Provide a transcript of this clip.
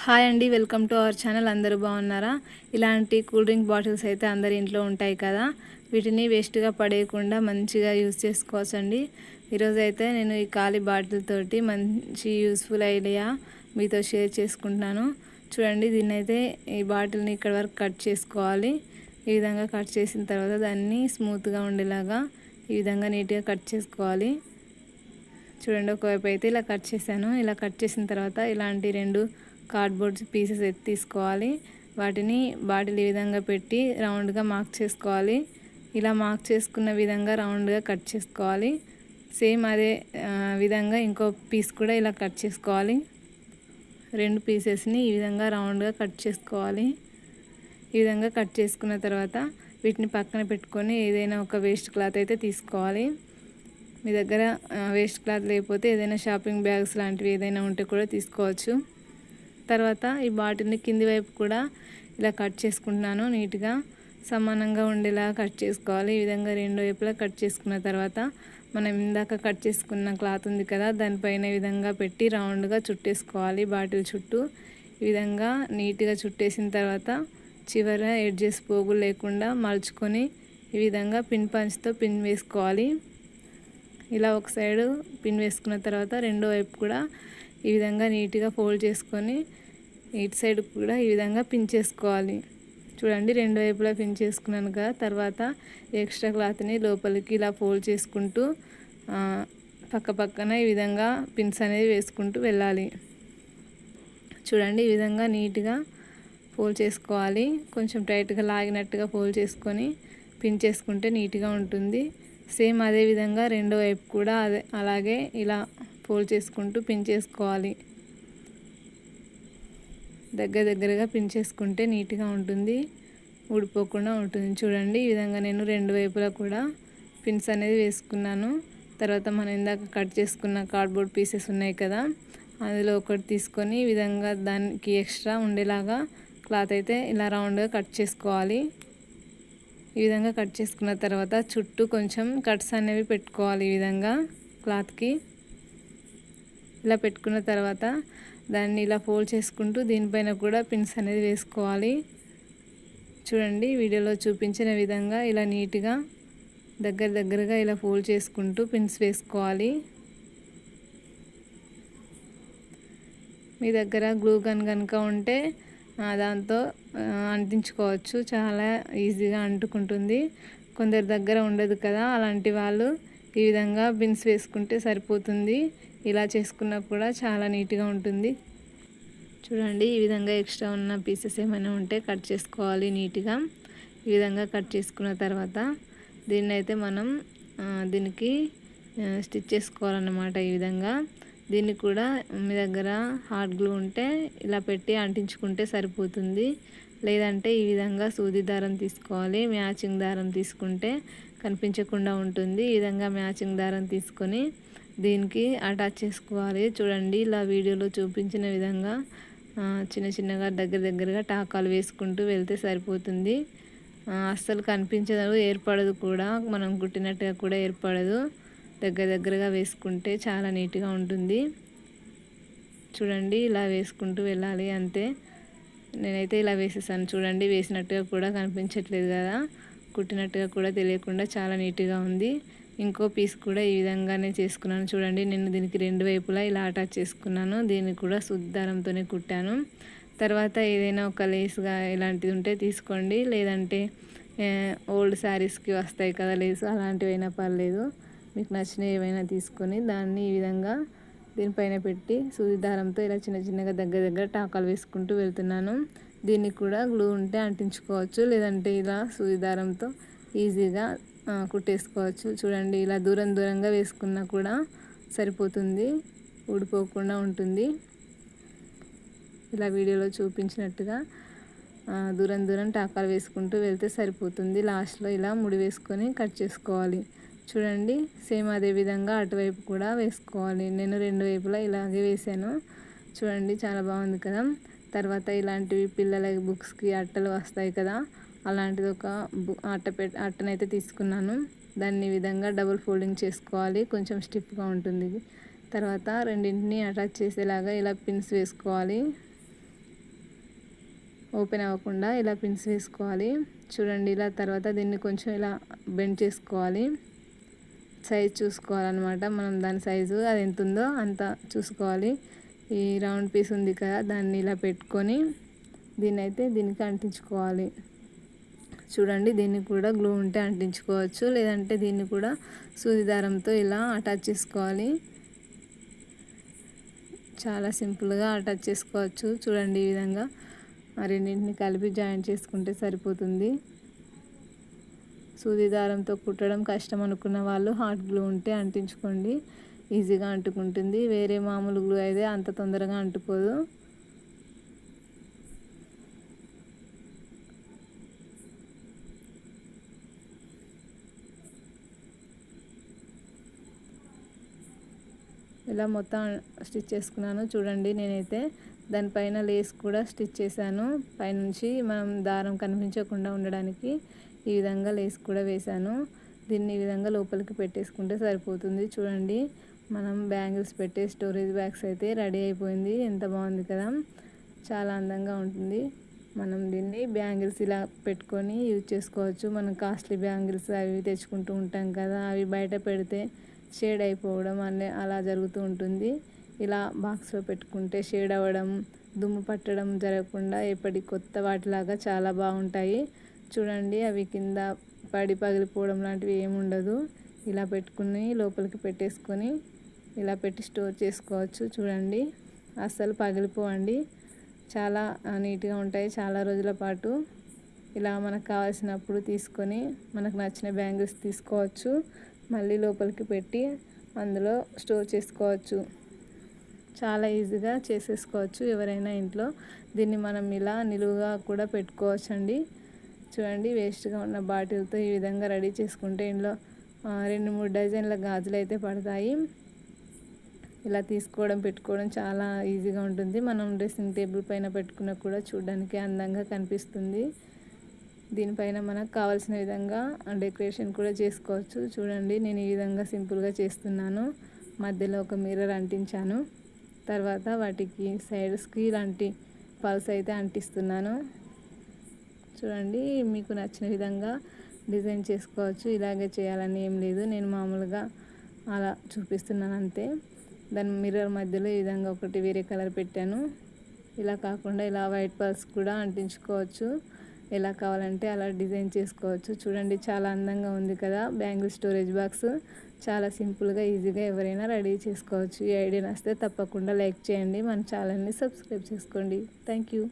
Hi అండి, welcome to our channel. అందరూ బాగున్నారా? ఇలాంటి కూల్ డ్రింక్ బాటిల్స్ అయితే అందరి ఇంట్లో ఉంటాయి కదా. వీటిని వేస్ట్గా పడేయకుండా మంచిగా యూజ్ చేసుకోవచ్చండి. ఈరోజు అయితే నేను ఈ ఖాళీ బాటిల్ తోటి మంచి యూస్ఫుల్ ఐడియా మీతో షేర్ చేసుకుంటున్నాను. చూడండి, దీన్ని అయితే ఈ బాటిల్ని ఇక్కడ వరకు కట్ చేసుకోవాలి. ఈ విధంగా కట్ చేసిన తర్వాత దాన్ని స్మూత్గా ఉండేలాగా ఈ విధంగా నీట్గా కట్ చేసుకోవాలి. చూడండి, ఒకవైపు అయితే ఇలా కట్ చేశాను. ఇలా కట్ చేసిన తర్వాత ఇలాంటి 2 కార్డ్బోర్డ్ పీసెస్ తీసుకోవాలి. వాటిని బాటిల్ ఈ విధంగా పెట్టి రౌండ్గా మార్క్ చేసుకోవాలి. ఇలా మార్క్ చేసుకున్న విధంగా రౌండ్గా కట్ చేసుకోవాలి. సేమ్ అదే విధంగా ఇంకో పీస్ కూడా ఇలా కట్ చేసుకోవాలి. 2 పీసెస్ని ఈ విధంగా రౌండ్గా కట్ చేసుకోవాలి. ఈ విధంగా కట్ చేసుకున్న తర్వాత వీటిని పక్కన పెట్టుకొని ఏదైనా ఒక వేస్ట్ క్లాత్ అయితే తీసుకోవాలి. మీ దగ్గర వేస్ట్ క్లాత్ లేకపోతే ఏదైనా షాపింగ్ బ్యాగ్స్ లాంటివి ఏదైనా ఉంటే కూడా తీసుకోవచ్చు. తర్వాత ఈ బాటిల్ని కింది వైపు కూడా ఇలా కట్ చేసుకుంటున్నాను. నీట్గా సమానంగా ఉండేలా కట్ చేసుకోవాలి. ఈ విధంగా 2 వైపులా కట్ చేసుకున్న తర్వాత మనం ఇందాక కట్ చేసుకున్న క్లాత్ ఉంది కదా, దానిపైన ఈ విధంగా పెట్టి రౌండ్గా చుట్టేసుకోవాలి. బాటిల్ చుట్టూ ఈ విధంగా నీట్గా చుట్టేసిన తర్వాత చివర ఎడ్జెస్ పోగులు లేకుండా మలుచుకొని ఈ విధంగా పిన్ పంచ్తో పిన్ వేసుకోవాలి. ఇలా ఒక సైడు పిన్ వేసుకున్న తర్వాత రెండో వైపు కూడా ఈ విధంగా నీట్గా ఫోల్డ్ చేసుకొని ఇటు సైడ్ కూడా ఈ విధంగా పిన్ చేసుకోవాలి. చూడండి, 2 వైపులా పిన్ చేసుకున్నాను కదా. తర్వాత ఎక్స్ట్రా క్లాత్ని లోపలికి ఇలా ఫోల్డ్ చేసుకుంటూ పక్క పక్కన ఈ విధంగా పిన్స్ అనేది వేసుకుంటూ వెళ్ళాలి. చూడండి, ఈ విధంగా నీట్గా ఫోల్డ్ చేసుకోవాలి. కొంచెం టైట్గా లాగినట్టుగా ఫోల్డ్ చేసుకొని పిన్ చేసుకుంటే నీట్గా ఉంటుంది. సేమ్ అదే విధంగా రెండో వైపు కూడా అలాగే ఇలా ఫోల్డ్ చేసుకుంటూ పిన్ చేసుకోవాలి. దగ్గరగా పిన్ చేసుకుంటే నీట్గా ఉంటుంది, ఊడిపోకుండా ఉంటుంది. చూడండి, ఈ విధంగా నేను 2 వైపులా కూడా పిన్స్ అనేది వేసుకున్నాను. తర్వాత మనం ఇందాక కట్ చేసుకున్న కార్డ్బోర్డ్ పీసెస్ ఉన్నాయి కదా, అందులో ఒకటి తీసుకొని ఈ విధంగా దానికి ఎక్స్ట్రా ఉండేలాగా క్లాత్ అయితే ఇలా రౌండ్గా కట్ చేసుకోవాలి. ఈ విధంగా కట్ చేసుకున్న తర్వాత చుట్టూ కొంచెం కట్స్ అనేవి పెట్టుకోవాలి. ఈ విధంగా క్లాత్కి ఇలా పెట్టుకున్న తర్వాత దాన్ని ఇలా ఫోల్డ్ చేసుకుంటూ దీనిపైన కూడా పిన్స్ అనేది వేసుకోవాలి. చూడండి, వీడియోలో చూపించిన విధంగా ఇలా నీట్గా దగ్గరగా ఇలా ఫోల్డ్ చేసుకుంటూ పిన్స్ వేసుకోవాలి. మీ దగ్గర గ్లూ గన్ కనుక ఉంటే దాంతో అంటించుకోవచ్చు. చాలా ఈజీగా అంటుకుంటుంది. కొందరి దగ్గర ఉండదు కదా, అలాంటి వాళ్ళు ఈ విధంగా పిన్స్ వేసుకుంటే సరిపోతుంది. ఇలా చేసుకున్నా కూడా చాలా నీట్గా ఉంటుంది. చూడండి, ఈ విధంగా ఎక్స్ట్రా ఉన్న పీసెస్ ఏమైనా ఉంటే కట్ చేసుకోవాలి నీట్గా. ఈ విధంగా కట్ చేసుకున్న తర్వాత దీన్ని అయితే మనం దీనికి స్టిచ్ చేసుకోవాలన్నమాట. ఈ విధంగా దీన్ని కూడా మీ దగ్గర హాట్ గ్లూ ఉంటే ఇలా పెట్టి అంటించుకుంటే సరిపోతుంది. లేదంటే ఈ విధంగా సూది దారం తీసుకోవాలి. మ్యాచింగ్ దారం తీసుకుంటే కనిపించకుండా ఉంటుంది. ఈ విధంగా మ్యాచింగ్ దారం తీసుకొని దీనికి అటాచ్ చేసుకోవాలి. చూడండి, ఇలా వీడియోలో చూపించిన విధంగా చిన్నగా దగ్గరగా టాకాలు వేసుకుంటూ వెళ్తే సరిపోతుంది. అస్సలు కనిపించదు, ఏర్పడదు కూడా, మనం కుట్టినట్టుగా కూడా ఏర్పడదు. దగ్గరగా వేసుకుంటే చాలా నీట్గా ఉంటుంది. చూడండి, ఇలా వేసుకుంటూ వెళ్ళాలి అంతే. నేనైతే ఇలా వేసేసాను. చూడండి, వేసినట్టుగా కూడా కనిపించట్లేదు కదా, కుట్టినట్టుగా కూడా తెలియకుండా చాలా నీట్గా ఉంది. ఇంకో పీస్ కూడా ఈ విధంగానే చేసుకున్నాను. చూడండి, నేను దీనికి 2 వైపులా ఇలా అటాచ్ చేసుకున్నాను. దీన్ని కూడా సూది దారంతోనే కుట్టాను. తర్వాత ఏదైనా ఒక లేస్గా ఇలాంటిది ఉంటే తీసుకోండి. లేదంటే ఓల్డ్ శారీస్కి వస్తాయి కదా లేస్, అలాంటివైనా పర్లేదు. మీకు నచ్చినవి ఏమైనా తీసుకొని దాన్ని ఈ విధంగా దీనిపైన పెట్టి సూది దారంతో ఇలా చిన్నగా దగ్గర టాకాలు వేసుకుంటూ వెళ్తున్నాను. దీన్ని కూడా గ్లూ ఉంటే అంటించుకోవచ్చు, లేదంటే ఇలా సూది దారంతో ఈజీగా కుట్టేసుకోవచ్చు. చూడండి, ఇలా దూరంగా వేసుకున్నా కూడా సరిపోతుంది, ఊడిపోకుండా ఉంటుంది. ఇలా వీడియోలో చూపించినట్టుగా దూరం టాకాలు వేసుకుంటూ వెళ్తే సరిపోతుంది. లాస్ట్లో ఇలా ముడి వేసుకొని కట్ చేసుకోవాలి. చూడండి, సేమ్ అదే విధంగా అటువైపు కూడా వేసుకోవాలి. నేను 2 వైపులా ఇలాగే వేసాను. చూడండి, చాలా బాగుంది కదా. తర్వాత ఇలాంటివి పిల్లల బుక్స్కి అట్టలు వస్తాయి కదా, అలాంటిది ఒక అట్టనైతే తీసుకున్నాను. దాన్ని ఈ విధంగా డబుల్ ఫోల్డింగ్ చేసుకోవాలి, కొంచెం స్టిఫ్గా ఉంటుంది. తర్వాత రెండింటిని అటాచ్ చేసేలాగా ఇలా పిన్స్ వేసుకోవాలి. ఓపెన్ అవ్వకుండా ఇలా పిన్స్ వేసుకోవాలి. చూడండి ఇలా తర్వాత దీన్ని కొంచెం ఇలా బెండ్ చేసుకోవాలి. సైజ్ చూసుకోవాలన్నమాట. మనం దాని సైజు అది ఎంత ఉందో అంత చూసుకోవాలి. ఈ రౌండ్ పీస్ ఉంది కదా, దాన్ని ఇలా పెట్టుకొని దీనికి అంటించుకోవాలి. చూడండి దీన్ని కూడా గ్లూ ఉంటే అంటించుకోవచ్చు, లేదంటే దీన్ని కూడా సూది దారంతో ఇలా అటాచ్ చేసుకోవాలి. చాలా సింపుల్గా అటాచ్ చేసుకోవచ్చు. చూడండి ఈ విధంగా రెండింటిని కలిపి జాయింట్ చేసుకుంటే సరిపోతుంది. సూది దారంతో కుట్టడం కష్టం అనుకున్న వాళ్ళు హాట్ గ్లూ ఉంటే అంటించుకోండి, ఈజీగా అంటుకుంటుంది. వేరే మామూలు గ్లూ అయితే అంత తొందరగా అంటుకోదు. ఇలా మొత్తం స్టిచ్ చేసుకున్నాను. చూడండి నేనైతే దానిపైన లేస్ కూడా స్టిచ్ చేశాను. పైనుంచి మనం దారం కనిపించకుండా ఉండడానికి ఈ విధంగా లేస్ కూడా వేశాను. దీన్ని ఈ విధంగా లోపలికి పెట్టేసుకుంటే సరిపోతుంది. చూడండి మనం బ్యాంగిల్స్ పెట్టే స్టోరేజ్ బ్యాగ్స్ అయితే రెడీ అయిపోయింది. ఎంత బాగుంది కదా, చాలా అందంగా ఉంటుంది. మనం దీన్ని బ్యాంగిల్స్ ఇలా పెట్టుకొని యూజ్ చేసుకోవచ్చు. మనం కాస్ట్లీ బ్యాంగిల్స్ అవి తెచ్చుకుంటూ ఉంటాం కదా, అవి బయట పెడితే షేడ్ అయిపోవడం అలా జరుగుతూ ఉంటుంది. ఇలా బాక్స్లో పెట్టుకుంటే షేడ్ అవ్వడం, దుమ్ము పట్టడం జరగకుండా ఎప్పటి కొత్త వాటిలాగా చాలా బాగుంటాయి. చూడండి అవి కింద పడి పగిలిపోవడం లాంటివి ఏముండదు. ఇలా పెట్టుకుని లోపలికి పెట్టేసుకొని ఇలా పెట్టి స్టోర్ చేసుకోవచ్చు. చూడండి అస్సలు పగిలిపోవండి, చాలా నీట్గా ఉంటాయి చాలా రోజుల పాటు. ఇలా మనకు కావాల్సినప్పుడు తీసుకొని మనకు నచ్చిన బ్యాంగిల్స్ తీసుకోవచ్చు, మళ్ళీ లోపలికి పెట్టి అందులో స్టోర్ చేసుకోవచ్చు. చాలా ఈజీగా చేసేసుకోవచ్చు ఎవరైనా ఇంట్లో. దీన్ని మనం ఇలా నిలువుగా కూడా పెట్టుకోవచ్చండి. చూడండి వేస్ట్గా ఉన్న బాటిల్తో ఈ విధంగా రెడీ చేసుకుంటే ఇంట్లో 2-3 డజన్ల గాజులు అయితే పడతాయి. ఇలా తీసుకోవడం పెట్టుకోవడం చాలా ఈజీగా ఉంటుంది. మనం డ్రెస్సింగ్ టేబుల్ పైన పెట్టుకున్న కూడా చూడడానికి అందంగా కనిపిస్తుంది. దీనిపైన మనకు కావాల్సిన విధంగా డెకరేషన్ కూడా చేసుకోవచ్చు. చూడండి నేను ఈ విధంగా సింపుల్గా చేస్తున్నాను. మధ్యలో ఒక మిర్రర్ అంటించాను. తర్వాత వాటికి సైడ్స్కి ఇలాంటి పల్స్ అయితే అంటిస్తున్నాను. చూడండి మీకు నచ్చిన విధంగా డిజైన్ చేసుకోవచ్చు. ఇలాగే చేయాలని ఏం లేదు, నేను మామూలుగా అలా చూపిస్తున్నాను అంతే. దాని మిర్రర్ మధ్యలో ఈ విధంగా ఒకటి వేరే కలర్ పెట్టాను. ఇలా కాకుండా ఇలా వైట్ పల్స్ కూడా అంటించుకోవచ్చు. ఎలా కావాలంటే అలా డిజైన్ చేసుకోవచ్చు. చూడండి చాలా అందంగా ఉంది కదా బ్యాంగిల్ స్టోరేజ్ బాక్స్. చాలా సింపుల్గా ఈజీగా ఎవరైనా రెడీ చేసుకోవచ్చు. ఈ ఐడియా నచ్చితే తప్పకుండా లైక్ చేయండి, మన ఛానల్ని సబ్స్క్రైబ్ చేసుకోండి. Thank you.